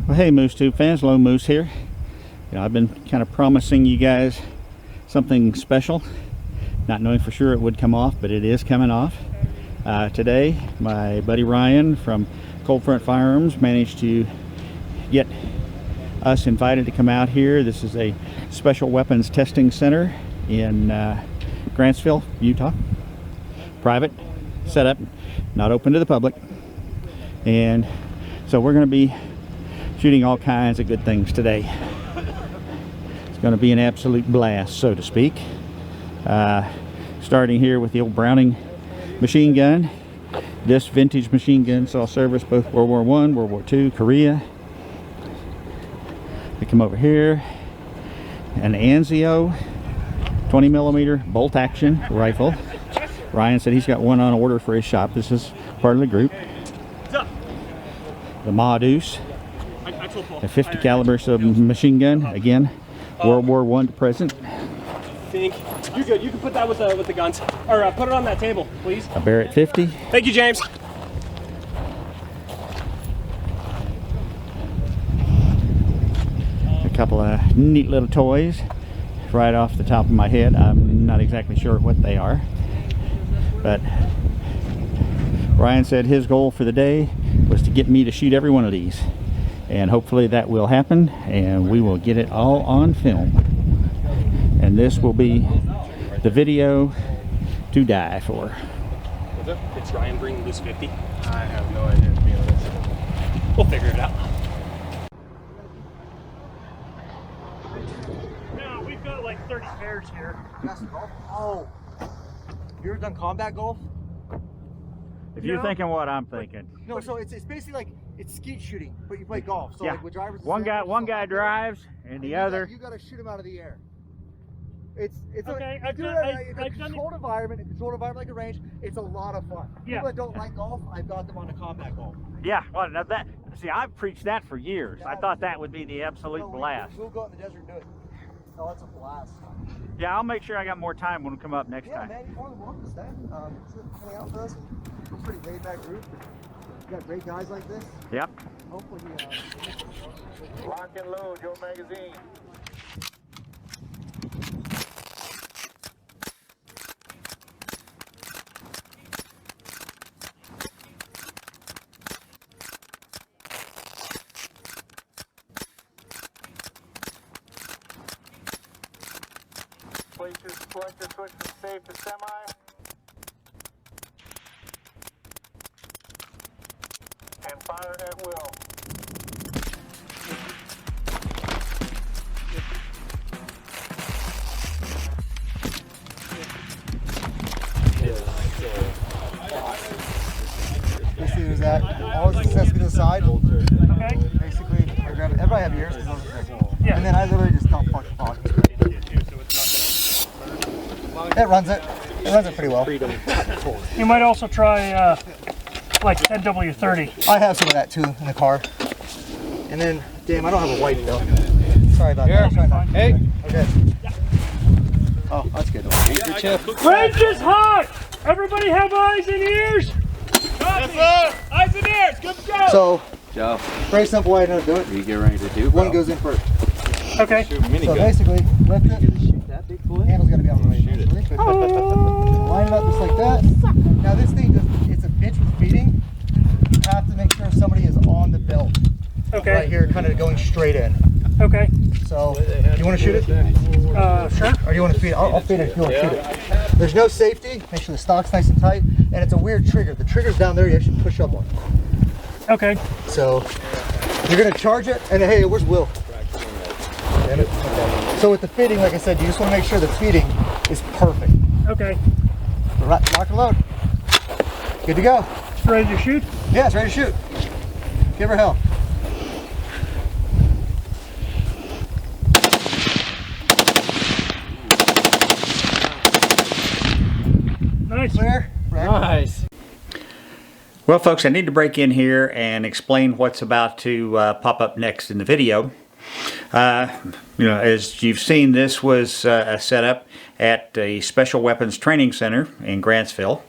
Well, hey Moose Tube fans, Lone Moose here. I've been kind of promising you guys something special, not knowing for sure it would come off, but it is coming off. Today, my buddy Ryan from Cold Front Firearms managed to get us invited to come out here. This is a special weapons testing center in Grantsville, Utah. Private setup, not open to the public. And so we're going to be shooting all kinds of good things today. It's going to be an absolute blast, so to speak. Starting here with the old Browning machine gun. This vintage machine gun saw service both World War I, World War II, Korea. We come over here, an Anzio 20mm bolt action rifle. Ryan said he's got one on order for his shop. This is part of the group. The Ma Deuce, a 50 caliber submachine gun, again, World War I to present. You're good. You can put that with the guns, or put it on that table, please. A Barrett 50. Thank you, James. A couple of neat little toys right off the top of my head. I'm not exactly sure what they are, but Ryan said his goal for the day was to get me to shoot every one of these, and hopefully that will happen and we will get it all on film, and this will be the video to die for. What's up? Did Ryan bring loose 50? I have no idea, to be honest. We'll figure it out. No, we've got like 30 pairs here. Golf? Oh, you ever done combat golf? If you're thinking what I'm thinking. No, so it's basically like it's skeet shooting, but you play golf. So Yeah. like with drivers, One guy drives and the other. You got to shoot him out of the air. It's Okay, a, I've do done- it I- in I've a done it- controlled environment, like a range. It's a lot of fun. Yeah. People that don't like golf, I've got them on the combat golf. Yeah, well, now that, see, I've preached that for years. I thought that would be the absolute No, blast. We'll go out in the desert and do it. Oh, that's a blast. Yeah, I'll make sure I got more time when we come up next Yeah, time. man, you're more than welcome to stay. Hang out with us. We're a pretty laid back group. You got great guys like this. Yep. Hopefully, Lock and load your magazine. Place your selector switch from safe to semi. And fire at will. basically there's that. All this has to be to the side. Okay. Basically, I grab it. Everybody have yours. Yeah. And then I literally just don't punch the pocket. It runs it. It runs it pretty well. You might also try like NW30. I have some of that too in the car. And then, damn, I don't have a white though. Sorry about that. Sorry about that. Hey. Okay. Oh, that's good. Range is hot! Everybody have eyes and ears? Yes, sir! Eyes and ears, good to go! So, Joe, very simple way to do it. you get ready to do, One goes in first. Okay. So basically, lift it. Handle's got to be on the way. Line it up just like that. Now this thing, it's a bitch with feeding. You have to make sure somebody is on the belt. Okay. Right here, kind of going straight in. Okay. So, do you want to shoot it? Sure. Or do you want to feed it? I'll feed it if you want to shoot it. There's no safety. Make sure the stock's nice and tight. And it's a weird trigger. The trigger's down there. You actually push up on it. Okay. So, you're going to charge it. And hey, where's Will? Damn it. Okay. So with the feeding, like I said, you just want to make sure the feeding is perfect. Okay. Lock and load. Good to go. Ready to shoot? Yeah, it's ready to shoot. Give her hell. Nice. Clear. Nice. Well, folks, I need to break in here and explain what's about to pop up next in the video. As you've seen, this was a setup at a Special Weapons Training Center in Grantsville.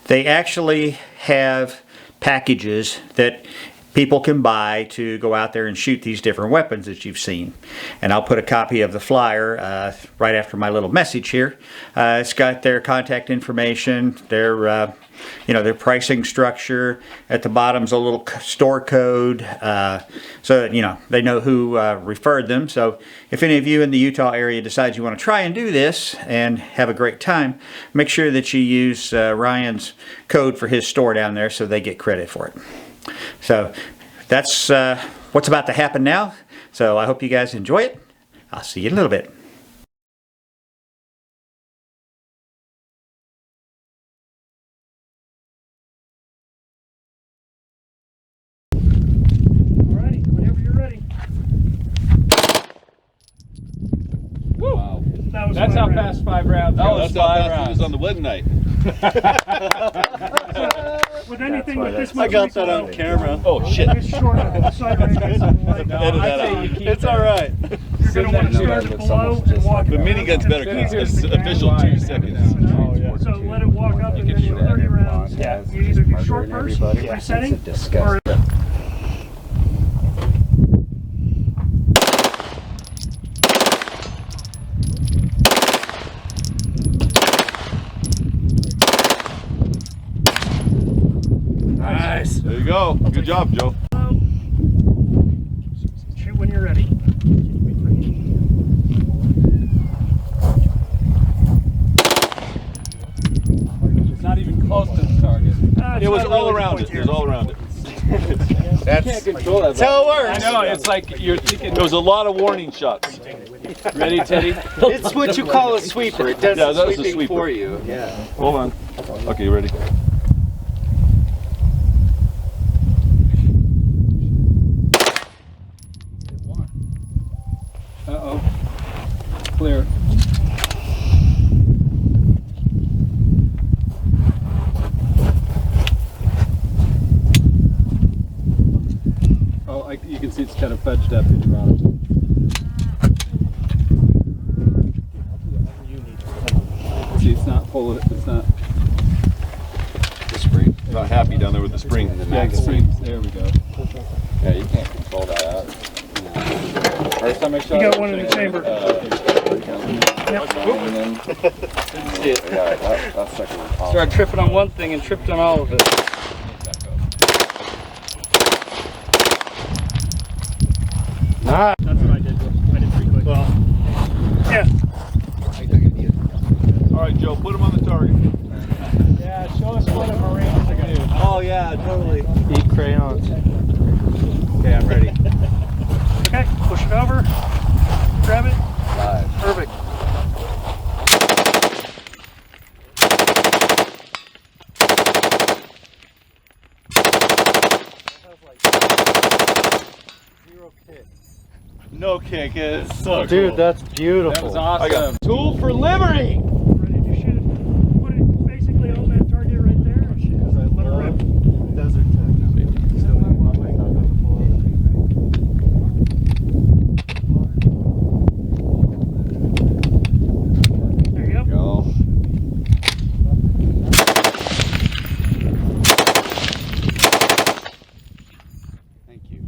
They actually have packages that people can buy to go out there and shoot these different weapons that you've seen. And I'll put a copy of the flyer right after my little message here. It's got their contact information, their their pricing structure. At the bottom's a little store code, so that, they know who referred them. So if any of you in the Utah area decide you want to try and do this and have a great time, make sure that you use Ryan's code for his store down there so they get credit for it. So that's what's about to happen now. So I hope you guys enjoy it. I'll see you in a little bit. Alrighty, whenever you're ready. Wow. That's how fast 5 rounds go. That's how fast it was on the wedding night. With anything with this much I got that recoil, on camera. Oh shit. it's short of the side range. Edit that out. It's alright. You're going to want to start it below and walk The it up. minigun's better because it's official 2 seconds. So let it walk up and then in 30 rounds, you either do short burst, resetting, or Nice. There you go. Good job, Joe. shoot when you're ready. It's not even close to the target. It was all around it. It was all around it. You can't control that. That's how it works. I know, it's like you're thinking. There was a lot of warning shots. Ready, Teddy? It's what you call a sweeper. It does Yeah, the that was a sweeping sweeper. for you. Yeah. Hold on. Okay, you ready? Uh-oh. Clear. Oh, you can see it's kind of fudged up in the bottom. See, it's not full of it. It's not. The spring. Not happy down there with the spring. Yeah, the springs. There we go. Yeah, you can't control that out. First time I shot You got it, one in the chamber. And then, yeah, that sucker was awesome. started tripping on one thing and tripped on all of it. That's what I did. I did pretty quick. Well, yeah. All right, Joe, put him on the target. Yeah, show us what a Marine can do. Oh yeah, totally. Eat crayons. Okay, I'm ready. Okay, push it over. Grab it. Live. Perfect. No kick. It's so Dude, cool. that's beautiful. That was awesome. I got tool for liberty. Ready to shoot. Put it basically on that target right there. Let it rip. Desert tech. Still in one way, not going to pull There you go. Go. Thank you.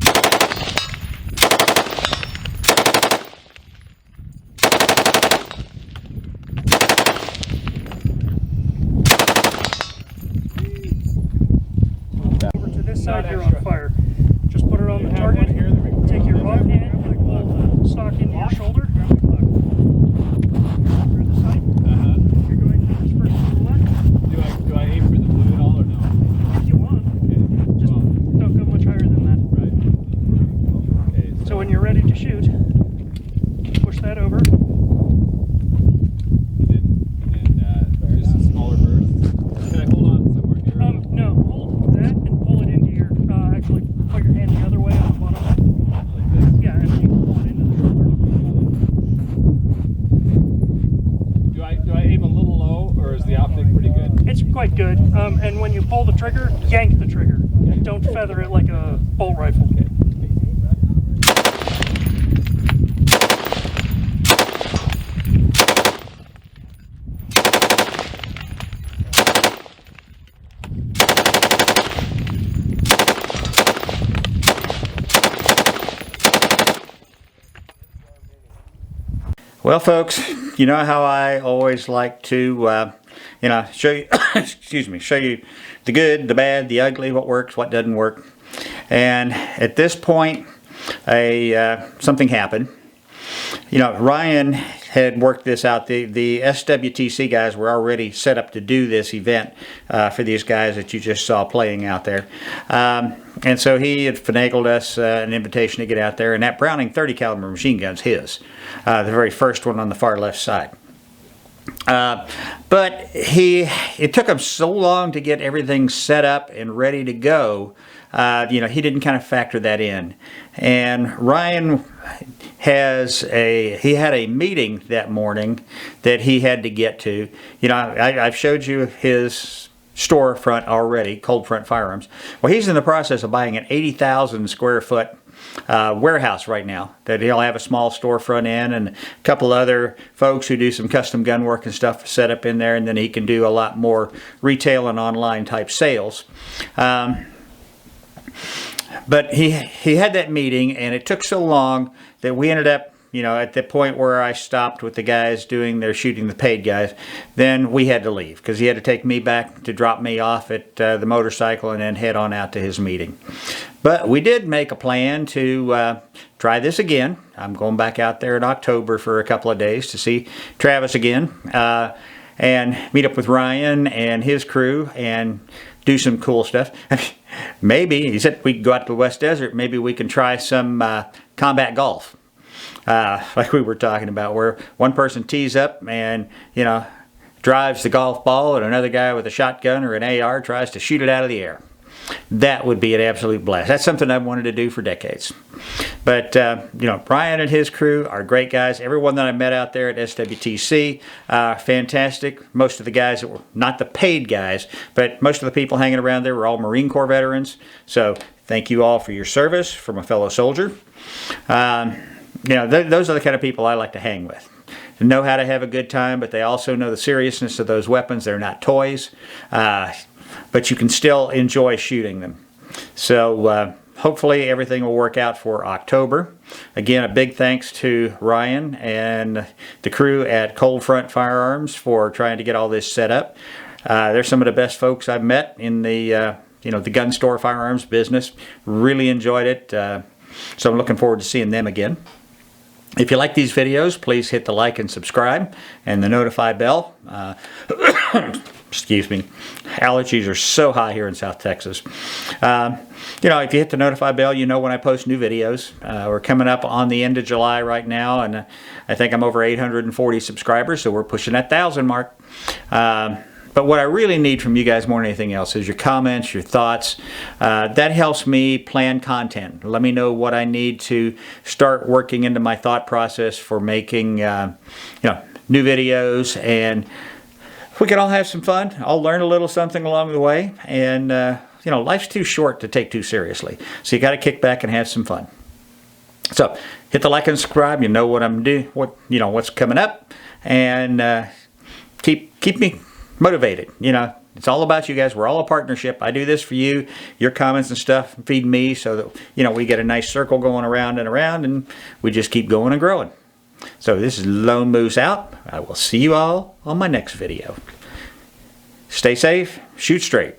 Over to this side here on fire. Just put it on the target. Take your right hand and pull the stock into your shoulder. Through the sight. You're going to this first to the left. Do I aim for the blue at all or no? If you want. Just don't go much higher than that. Right. Okay. So when you're ready to shoot, push that over. And then just a smaller burst. Can I hold on somewhere here? No, hold that and pull it into your, actually put your hand the other way on the bottom. Like this. Yeah, and then you can pull it into the shoulder. Do I aim a little low or is the optic pretty good? It's quite good. And when you pull the trigger, yank the trigger. Don't feather it like a bolt rifle. Well, folks, you know how I always like to, show you, show you the good, the bad, the ugly, what works, what doesn't work. And at this point, something happened. Ryan had worked this out. The SWTC guys were already set up to do this event for these guys that you just saw playing out there. And so he had finagled us an invitation to get out there, and that Browning 30 caliber machine gun's his, the very first one on the far left side. But it took him so long to get everything set up and ready to go. He didn't kind of factor that in. And Ryan he had a meeting that morning that he had to get to. I've showed you his storefront already, Cold Front Firearms. Well, he's in the process of buying an 80,000 square foot warehouse right now that he'll have a small storefront in, and a couple other folks who do some custom gun work and stuff set up in there, and then he can do a lot more retail and online type sales. But he had that meeting, and it took so long that we ended up, at the point where I stopped with the guys doing their shooting, the paid guys, then we had to leave because he had to take me back to drop me off at the motorcycle and then head on out to his meeting. But we did make a plan to try this again. I'm going back out there in October for a couple of days to see Travis again and meet up with Ryan and his crew and do some cool stuff. Maybe, he said we could go out to the West Desert, maybe we can try some combat golf. Like we were talking about, where one person tees up and, drives the golf ball, and another guy with a shotgun or an AR tries to shoot it out of the air. That would be an absolute blast. That's something I've wanted to do for decades. But, Brian and his crew are great guys. Everyone that I met out there at SWTC, fantastic. Most of the guys that were not the paid guys, but most of the people hanging around there were all Marine Corps veterans. So thank you all for your service from a fellow soldier. Those are the kind of people I like to hang with. They know how to have a good time, but they also know the seriousness of those weapons. They're not toys. But you can still enjoy shooting them. So hopefully everything will work out for October. Again, a big thanks to Ryan and the crew at Cold Front Firearms for trying to get all this set up. They're some of the best folks I've met in the the gun store firearms business. Really enjoyed it. So I'm looking forward to seeing them again. If you like these videos, please hit the like and subscribe and the notify bell. Excuse me. Allergies are so high here in South Texas. If you hit the notify bell, you know when I post new videos. We're coming up on the end of July right now, and I think I'm over 840 subscribers, so we're pushing that 1,000 mark. But what I really need from you guys more than anything else is your comments, your thoughts. That helps me plan content. Let me know what I need to start working into my thought process for making new videos, and we can all have some fun. I'll learn a little something along the way, and life's too short to take too seriously. So you got to kick back and have some fun. So hit the like and subscribe. You know what I'm doing, what's coming up, and keep me motivated. It's all about you guys. We're all a partnership. I do this for you. Your comments and stuff feed me, so that we get a nice circle going around and around, and we just keep going and growing. So this is Lone Moose out. I will see you all on my next video. Stay safe, shoot straight.